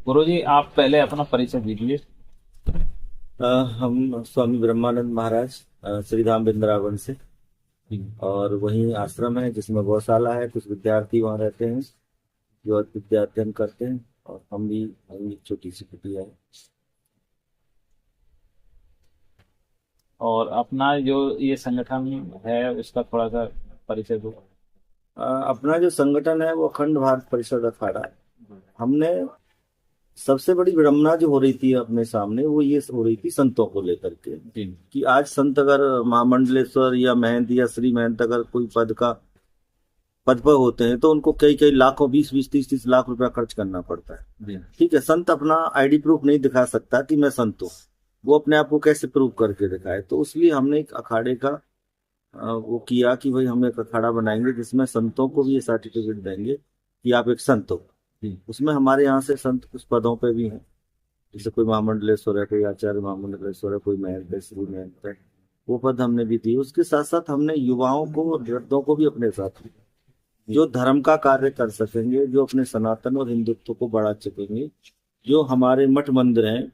गुरुजी आप पहले अपना परिचय दीजिए। अ, हम स्वामी ब्रह्मानंद महाराज श्रीधाम वृंदावन से। जी। और वहीं आश्रम है जिसमें गौशाला है, कुछ विद्यार्थी वहाँ रहते हैं जो विद्या अध्ययन करते हैं। और हम भी हमारी एक छोटी सी कुटिया है। और अपना जो ये संगठन है उसका थोड़ा सा परिचय दो। अपना जो संगठन है वो अखंड भारत परिषद अखाड़ा है। हमने सबसे बड़ी विडम्बना जो हो रही थी अपने सामने वो ये हो रही थी संतों को लेकर के, जी। कि आज संत अगर महामंडलेश्वर या महंत या श्री महंत अगर कोई पद पर होते हैं तो उनको कई कई लाखों 20-20 30-30 लाख रुपया खर्च करना पड़ता है। जी। ठीक है, संत अपना आईडी प्रूफ नहीं दिखा सकता कि मैं संत हूँ। वो अपने आप को कैसे प्रूव करके दिखाए, तो इसलिए हमने एक अखाड़े का वो किया कि भाई हम एक अखाड़ा बनाएंगे जिसमें संतों को भी ये सर्टिफिकेट देंगे कि आप एक संत हो। जी। उसमें हमारे यहाँ से संत कुछ पदों पे भी हैं, जैसे कोई महामंडलेश्वर है, कोई आचार्य महामंडलेश्वर है, कोई महंत है, श्री महंत है। वो पद हमने भी दिए। उसके साथ साथ हमने युवाओं को, वृद्धों को भी अपने साथ लिया, जो धर्म का कार्य कर सकेंगे, जो अपने सनातन और हिंदुत्व को बढ़ा सकेंगे। जो हमारे मठ मंदिर हैं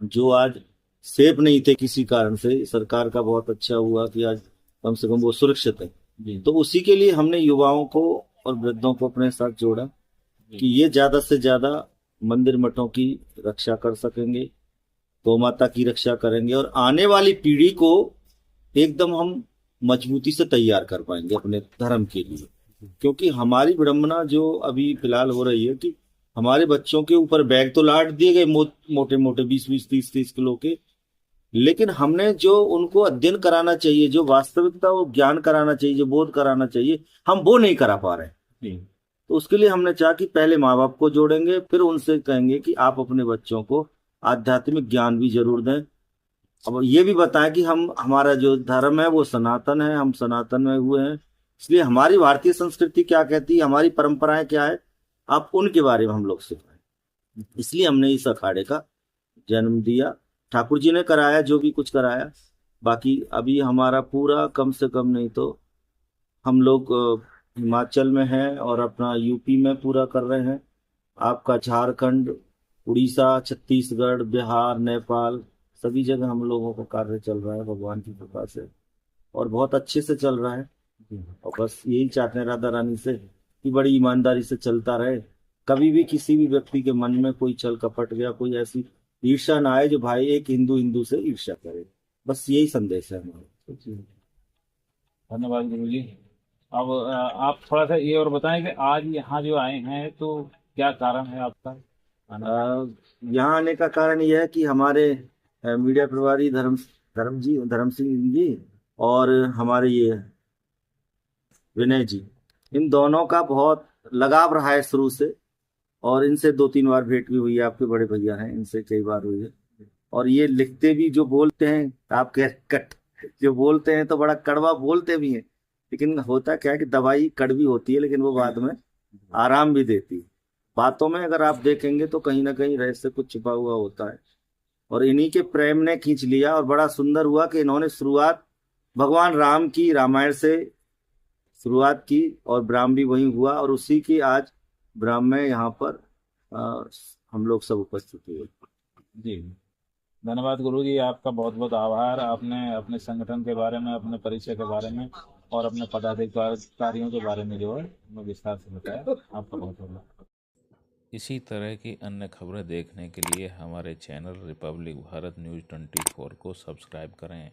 जो आज सेफ नहीं थे किसी कारण से, सरकार का बहुत अच्छा हुआ कि आज कम से कम वो सुरक्षित है। जी। तो उसी के लिए हमने युवाओं को और वृद्धों को अपने साथ जोड़ा जी। कि ये ज्यादा से ज्यादा मंदिर मठों की रक्षा कर सकेंगे, गौ माता की रक्षा करेंगे, और आने वाली पीढ़ी को एकदम हम मजबूती से तैयार कर पाएंगे अपने धर्म के लिए। क्योंकि हमारी विडंबना जो अभी फिलहाल हो रही है कि हमारे बच्चों के ऊपर बैग तो लाद दिए गए मोटे मोटे 20-20 30-30 किलो के, लेकिन हमने जो उनको अध्ययन कराना चाहिए, जो वास्तविकता और ज्ञान कराना चाहिए, जो बोध कराना चाहिए, हम वो नहीं करा पा रहे हैं। जी। तो उसके लिए हमने चाहा कि पहले माँ बाप को जोड़ेंगे, फिर उनसे कहेंगे कि आप अपने बच्चों को आध्यात्मिक ज्ञान भी जरूर दें। अब ये भी बताएं कि हम, हमारा जो धर्म है वो सनातन है, हम सनातन में हुए हैं, इसलिए हमारी भारतीय संस्कृति क्या कहती है, हमारी परंपराएं क्या है, आप उनके बारे में हम लोग सिखाएं। इसलिए हमने इस अखाड़े का जन्म दिया। ठाकुर जी ने कराया जो भी कुछ कराया। बाकी अभी हमारा पूरा, कम से कम नहीं तो हम लोग हिमाचल में हैं और अपना यूपी में पूरा कर रहे हैं। आपका झारखंड, उड़ीसा, छत्तीसगढ़, बिहार, नेपाल, सभी जगह हम लोगों का कार्य चल रहा है भगवान की कृपा से, और बहुत अच्छे से चल रहा है। जी। और बस यही चाहते हैं राधा रानी से कि बड़ी ईमानदारी से चलता रहे। कभी भी किसी भी व्यक्ति के मन में कोई छल कपट या कोई ऐसी ईर्ष्या ना आए जो भाई एक हिंदू हिंदू से ईर्ष्या करे। बस यही संदेश है हमारा। जी। धन्यवाद गुरुजी। अब आप थोड़ा सा ये और बताएं कि आज यहाँ जो आए हैं तो क्या कारण है आपका आने का। अ, यहाँ आने का कारण यह है कि हमारे मीडिया प्रभारी धर्म सिंह जी और हमारे ये विनय जी, इन दोनों का बहुत लगाव रहा है शुरू से। और इनसे 2-3 बार भेंट भी हुई है, आपके बड़े भैया हैं, इनसे कई बार हुई है। और ये लिखते भी जो बोलते हैं, आप कह कट जो बोलते हैं तो बड़ा कड़वा बोलते भी हैं, लेकिन होता क्या है कि दवाई कड़वी होती है लेकिन वो बाद में आराम भी देती है। बातों में अगर आप देखेंगे तो कहीं ना कहीं रहस्य कुछ छिपा हुआ होता है। और इन्हीं के प्रेम ने खींच लिया, और बड़ा सुंदर हुआ कि इन्होंने शुरुआत भगवान राम की रामायण से शुरुआत की, और ब्राह्म भी वहीं हुआ, और उसी की आज ब्राह्म में यहाँ पर अ, हम लोग सब उपस्थित हुए। जी। धन्यवाद गुरुजी, आपका बहुत बहुत आभार। आपने अपने संगठन के बारे में, अपने परिचय के बारे में और अपने पदाधिकारियों के बारे में जो है हमें विस्तार से बताया। आपका बहुत बहुत इसी तरह की अन्य खबरें देखने के लिए हमारे चैनल रिपब्लिक भारत न्यूज़ 24 को सब्सक्राइब करें।